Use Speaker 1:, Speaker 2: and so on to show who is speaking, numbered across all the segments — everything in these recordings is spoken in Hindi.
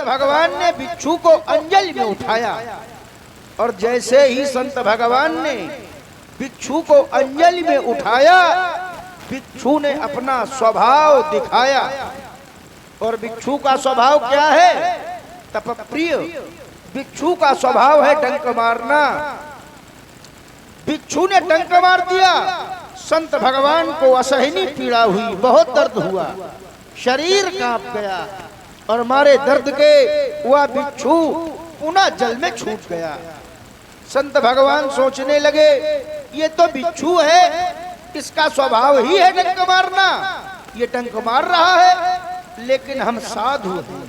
Speaker 1: भगवान ने भिक्षु को अंजलि में उठाया और जैसे ही संत भगवान ने भिक्षु को अंजलि में उठाया, भिक्षु ने अपना स्वभाव दिखाया। और भिक्षु का स्वभाव क्या है? तपप्रिय। भिक्षु का स्वभाव है डंक मारना। भिक्षु ने डंक मार दिया, संत भगवान को असहनीय पीड़ा हुई, बहुत दर्द हुआ, शरीर कांप गया और मारे दर्द के वह भिक्षु पुनः जल में छूट गया। संत भगवान सोचने लगे ये तो भिक्षु है, इसका स्वभाव ही है डंक मारना, ये डंक मार रहा है, लेकिन हम साधु हैं,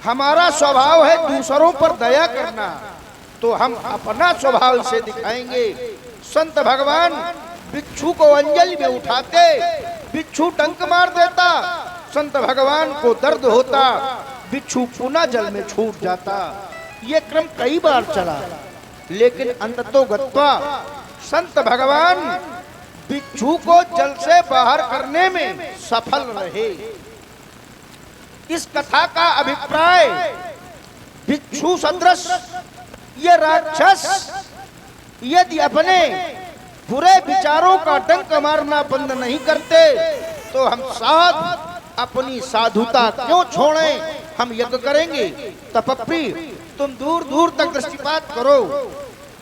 Speaker 1: हमारा स्वभाव है दूसरों पर दया करना, तो हम अपना स्वभाव से दिखाएंगे। संत भगवान भिक्षु को अंजलि में उठाते, भिक्षु डंक मार देता, संत भगवान को दर्द होता, भिक्षु पुनः जल में छूट जाता। ये क्रम कई बार चला, लेकिन अंततो गत्वा संत भगवान भिक्षु को जल से बाहर करने में सफल रहे। इस कथा का अभिप्राय, भिक्षु सदृश ये राक्षस यदि अपने बुरे विचारों का डंक मारना बंद नहीं करते तो हम साध अपनी साधुता क्यों छोड़ें? हम यज्ञ करेंगे। तपप्री, तुम दूर दूर तक दृष्टिपात करो,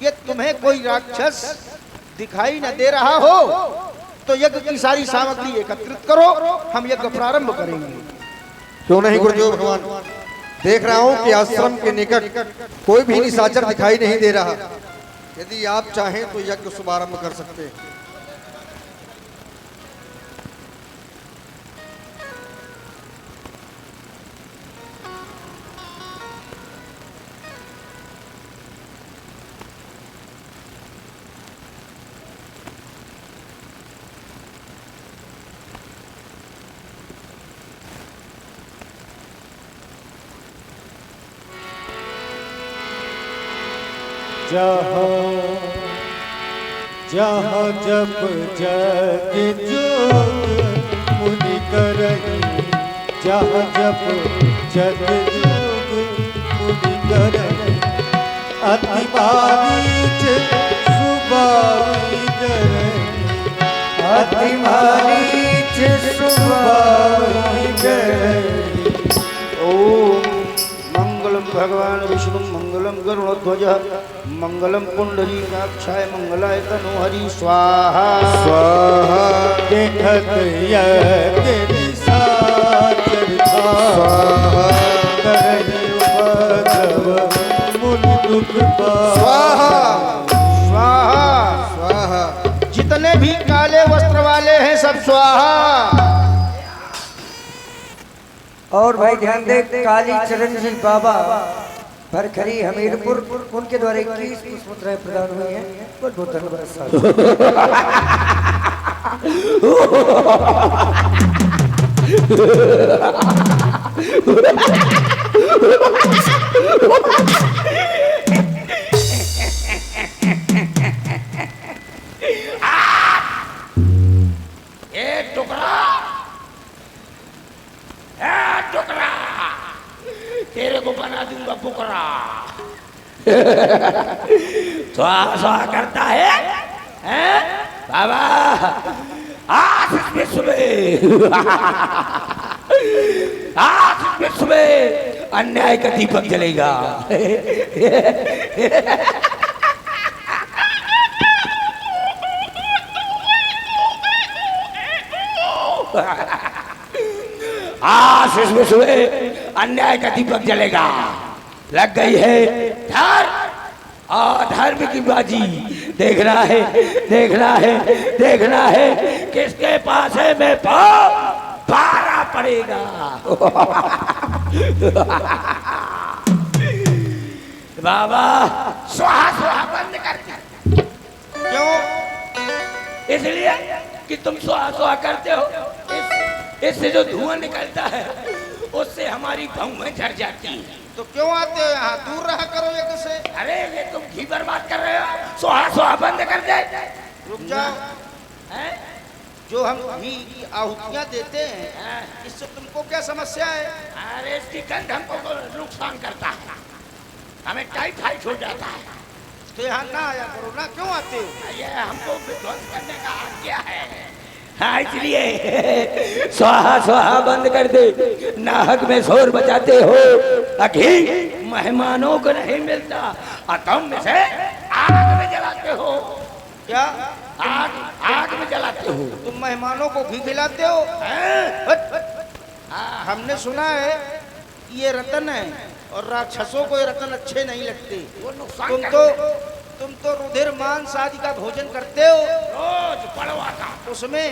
Speaker 1: ये तुम्हें कोई राक्षस दिखाई न दे रहा हो तो यज्ञ की सारी सामग्री एकत्रित करो, हम यज्ञ प्रारंभ करेंगे।
Speaker 2: क्यों नहीं गुरुदेव भगवान, देख रहा हूँ कि आश्रम के निकट कोई भी निशाचर दिखाई नहीं दे रहा। यदि आप चाहें तो यज्ञ शुभारंभ कर सकते हैं।
Speaker 3: जहाँ जहाँ जप जग जोग मुनि करहि, जहाँ जप जग जोग मुनि करहि, अति मारीच सुबावि करहि, अति मारीच सुबावि करहि।
Speaker 1: ओम मंगलम भगवान विष्णु मंगलम गरुड़ध्वज मंगलम पुंडरीकाक्षाय मंगलाय तनोहरि स्वाहा
Speaker 3: स्वाहा। देखत यज्ञ निशाचर स्वाहा, करहि उपद्रव मुनि दुख
Speaker 1: स्वाहा स्वाहा स्वाहा। जितने भी काले वस्त्र वाले हैं सब स्वाहा।
Speaker 4: और भाई ध्यान दे, काली चरण जी बाबा भरखरी हमीरपुर, उनके द्वारा 21 पुष्पमुद्राएं प्रदान हुई हैं। बहुत बहुत धन्यवाद
Speaker 5: टुकड़ा तेरे को बना दूंगा बुकरा। स्वाहा स्वाहा करता है बाबा। आज इस विश्व में आज इस विश्व में अन्याय का दीपक जलेगा। आज इस विश्व में अन्याय का दीपक जलेगा। लग गई है धर्म और धर्म की बाजी। देखना है देखना है देखना है किसके पास है मैं पाँव बारा पड़ेगा। बाबा स्वाहा स्वाहा बंद कर।
Speaker 1: क्यों?
Speaker 5: इसलिए कि तुम स्वाहा स्वाहा करते हो, इससे जो धुआं निकलता है उससे हमारी भौहें झड़ जाती हैं।
Speaker 1: तो क्यों आते हो यहाँ? दूर रहा करो यज्ञ से।
Speaker 5: अरे ये तुम घी बर्बाद कर रहे हो। स्वाहा स्वाहा बंद कर दे।
Speaker 1: रुक जाओ। जो हम घी की आहुतियां देते हैं, इससे तुमको क्या समस्या है?
Speaker 5: अरे इसकी गंध हमको नुकसान करता है, हमें टाइफाइड हो जाता है।
Speaker 1: तो यहाँ ना आया करो ना, क्यों आते हो?
Speaker 5: ये हमको विध्वंस करने का आज्ञा है। हाँ, इसलिए स्वाहा स्वाहा बंद कर दे। नाहक में शोर बजाते हो, घी मेहमानों को नहीं मिलता और तुम में से आग में जलाते हो।
Speaker 1: क्या
Speaker 5: आग में जलाते हो?
Speaker 1: तुम मेहमानों को घी खिलाते हो? हमने सुना है कि ये रतन है और राक्षसों को ये रतन अच्छे नहीं लगते।
Speaker 5: वो नुकसान
Speaker 1: तुम तो रुधिर मांस आदि का भोजन करते हो
Speaker 5: रोज पड़वा का,
Speaker 1: उसमें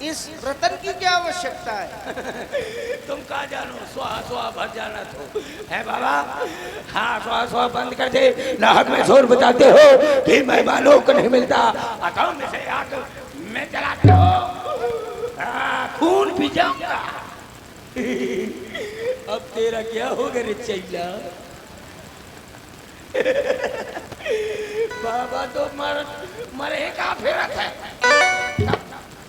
Speaker 1: इस रतन की क्या आवश्यकता है?
Speaker 5: तुम कहा जानो, स्वाहा स्वाहा भर जाना तो है बाबा। हाँ, स्वाहा स्वाहा बंद कर दे। नाहक में शोर बजाते हो कि मेहमानों को नहीं मिलता, अतः में से आग में जलाते हो। हाँ, खून पी जाऊंगा। अब तेरा क्या होगा रे चैला? बाबा तो मरे का फिरत है।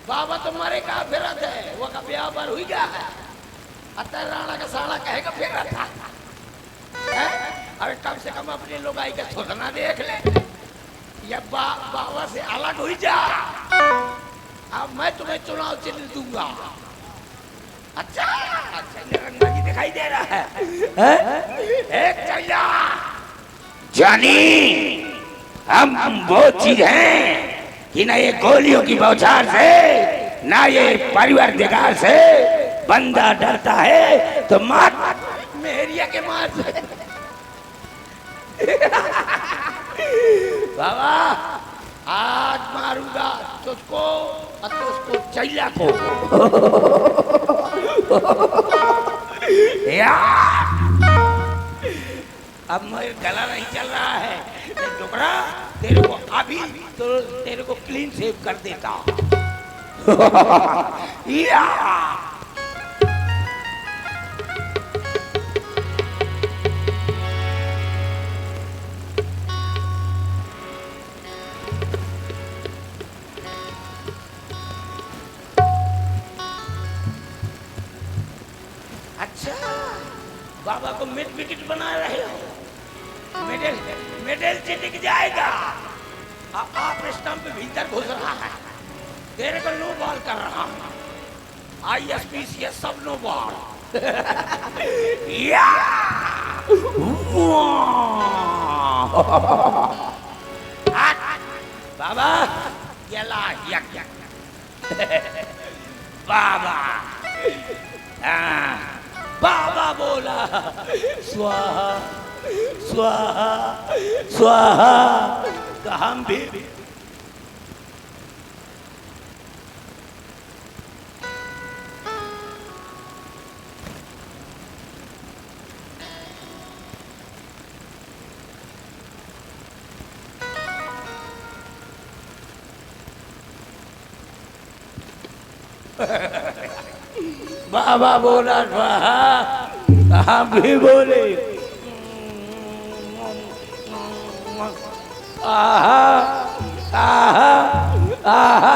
Speaker 5: बाबा तो मरे का फिरत है, वो का ब्याह पर हुई गया है। अतर राणा का साला कहेगा फिरत था। अरे कम से कम अपने लोग आई का सोचना देख ले, या बाबा से अलग हुई जा। अब मैं तुम्हें चुनाव चिन्ह दूंगा। अच्छा, निरंगा जी दिखाई दे रहा है? एक चैया जानी, हम वो चीज हैं कि ना ये गोलियों की बौछार से, ना ये परिवार दिगार से बंदा डरता है तो मार मेरिया के मार से। बाबा आज मारूंगा तुझको और तुझको चैला को। अब मेरा गला नहीं चल रहा है, टुकड़ा तेरे को अभी तो तेरे को क्लीन शेव कर देता। या अच्छा, बाबा को मिड विकेट बना रहे हो? मेडल चिटिक जाएगा। आप स्टंप भीतर घुस रहा है, तेरे को नो बॉल कर रहा हूं। ISPCS सब नो बॉल। या बाबा यला यक बाबा, बाबा बोला स्वाहा स्वाहा स्वाहा, तो हम भी बाबा बोला स्वाहा, हम भी बोले आहा आहा आहा।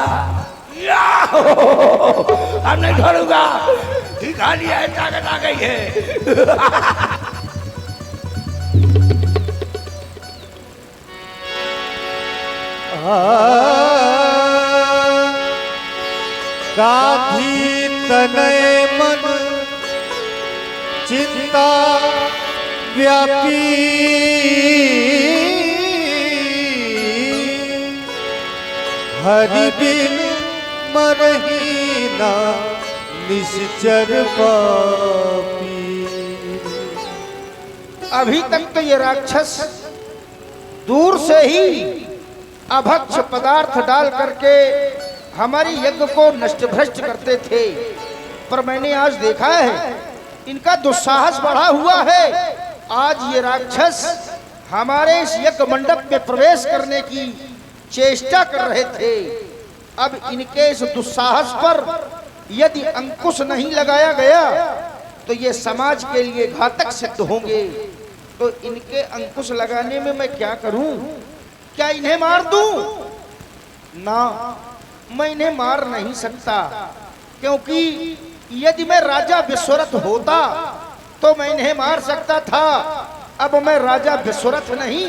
Speaker 5: हम नहीं छोड़ूंगा, दिखा लिया है, ताकत आ गई है।
Speaker 3: गाधी तनय मन चिंता व्यापी, हरि बिन मरही ना निश्चर पापी।
Speaker 1: अभी तक तो ये राक्षस दूर से ही अभक्ष पदार्थ डाल करके हमारी यज्ञ को नष्ट भ्रष्ट करते थे, पर मैंने आज देखा है इनका दुस्साहस बढ़ा हुआ है। आज ये राक्षस हमारे इस यज्ञ मंडप में प्रवेश करने की चेष्टा कर रहे थे। अब इनके इस दुस्साहस पर यदि अंकुश नहीं लगाया गया तो ये समाज के लिए घातक सिद्ध होंगे। तो इनके अंकुश लगाने में मैं क्या करूं? क्या इन्हें मार दूं? ना, मैं इन्हें मार नहीं सकता, क्योंकि यदि मैं राजा विश्वरथ होता तो मैं इन्हें मार सकता था। अब मैं राजा विश्वरथ नहीं,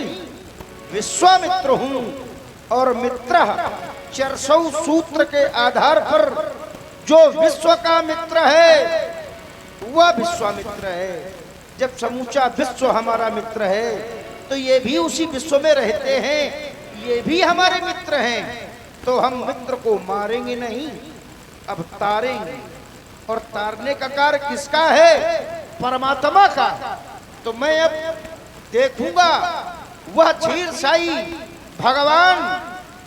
Speaker 1: विश्वामित्र हूं, और मित्र चरसौ सूत्र के आधार पर जो विश्व का मित्र है वह विश्वामित्र है। जब समूचा विश्व हमारा मित्र है तो ये भी उसी विश्व में रहते हैं, ये भी हमारे मित्र हैं, तो हम मित्र को मारेंगे नहीं, अब तारेंगे। और तारने का कार्य किसका है? परमात्मा का। तो मैं अब देखूंगा वह क्षीरसाई भगवान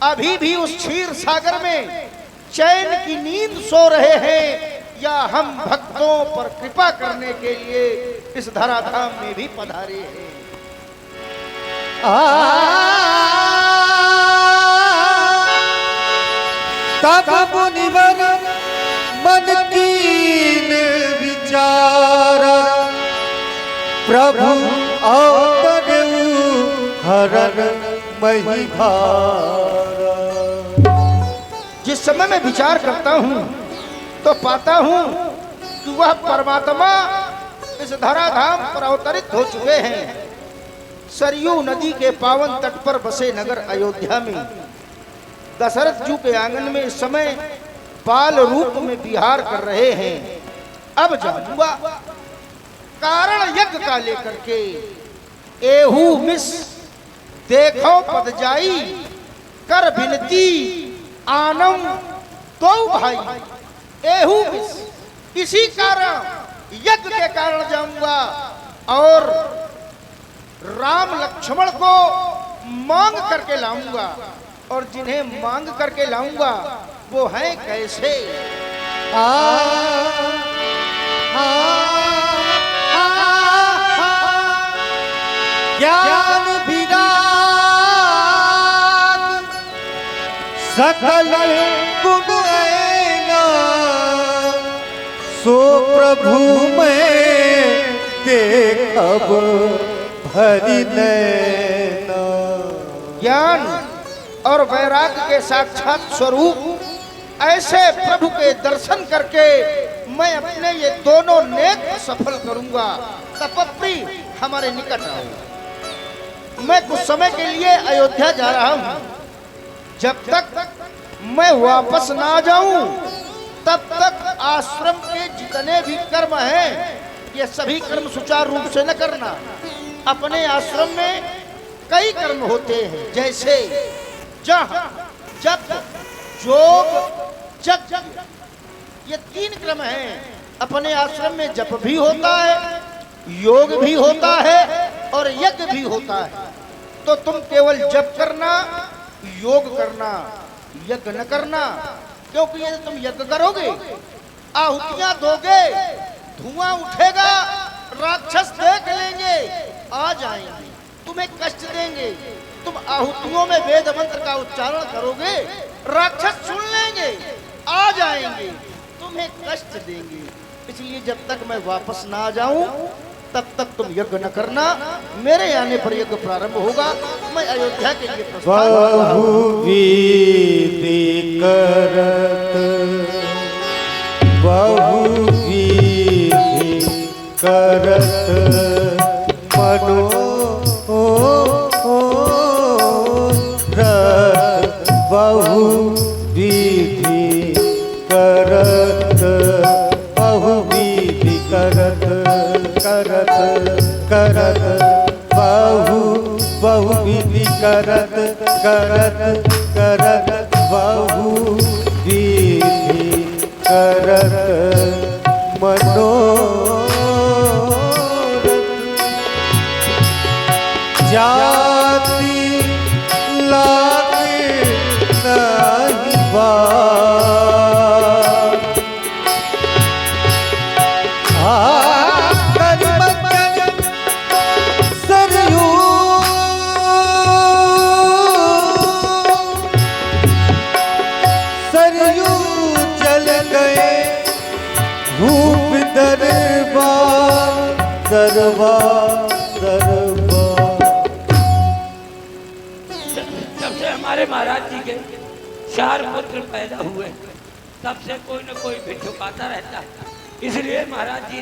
Speaker 1: अभी भी उस क्षीर सागर में चैन की नींद सो रहे हैं, या हम भक्तों पर कृपा करने के लिए इस धराधाम में भी पधारे हैं।
Speaker 3: तब मुनिवर मन कीन विचारा, प्रभु अवतरऊ हरण मही भारा।
Speaker 1: जिस समय मैं विचार करता हूँ तो पाता हूँ कि वह परमात्मा इस धराधाम पर अवतरित हो चुके हैं। सरयू नदी के पावन तट पर बसे नगर अयोध्या में दशरथ जी के आंगन में इस समय बाल रूप में विहार कर रहे हैं। अब जाऊंगा कारण यज्ञ का लेकर के, एहू मिस देखो पद जाई, कर बिनती आनम दो भाई। एहू मिस, इसी कारण यज्ञ के कारण जाऊंगा और राम लक्ष्मण को मांग करके लाऊंगा। और जिन्हें मांग करके लाऊंगा वो हैं कैसे?
Speaker 3: ज्ञान विराग सकल गुण ऐना, सो प्रभु में देखब भरी नैना।
Speaker 1: ज्ञान और वैराग्य के साक्षात स्वरूप ऐसे प्रभु के दर्शन करके मैं अपने ये दोनों नेत्र सफल करूंगा। तपप्री हमारे निकट आओ। मैं कुछ समय के लिए अयोध्या जा रहा हूं। जब तक मैं वापस ना जाऊं तब तक आश्रम के जितने भी कर्म हैं ये सभी कर्म सुचारू रूप से न करना। अपने आश्रम में कई कर्म होते हैं, जैसे जप, योग, यज्ञ, ये 3 क्रम हैं। अपने आश्रम में जप भी होता है, योग भी होता है और यज्ञ भी होता है। तो तुम केवल जप करना, योग करना, यज्ञ न करना, क्योंकि यदि तुम यज्ञ करोगे, आहुतियां दोगे, धुआं उठेगा, राक्षस देख लेंगे, आ जाएंगे, तुम्हें कष्ट देंगे। तुम आहुतियों में वेद मंत्र का उच्चारण करोगे, राक्षस सुन लेंगे, आ जाएंगे, तुम्हें कष्ट देंगे। इसलिए जब तक मैं वापस ना आ जाऊं तब तक तुम यज्ञ न करना। मेरे आने पर यज्ञ प्रारंभ होगा। मैं अयोध्या के लिए प्रस्थान
Speaker 3: बहुविधि करत, बहुविधि करत मनोरथ, बहुविधि करत, बहुविधि करत, करत करत, बहुविधि करत, करत करत, बहुविधि करत मनोरथ। जाति लागे नहीं बात, सरयू सरयू चल गए भूप दरबार, दरबार दरबार।
Speaker 5: जब से हमारे महाराज जी के 4 पुत्र पैदा हुए, तब से कोई न कोई भिक्षुक आता रहता है। इसलिए महाराज जी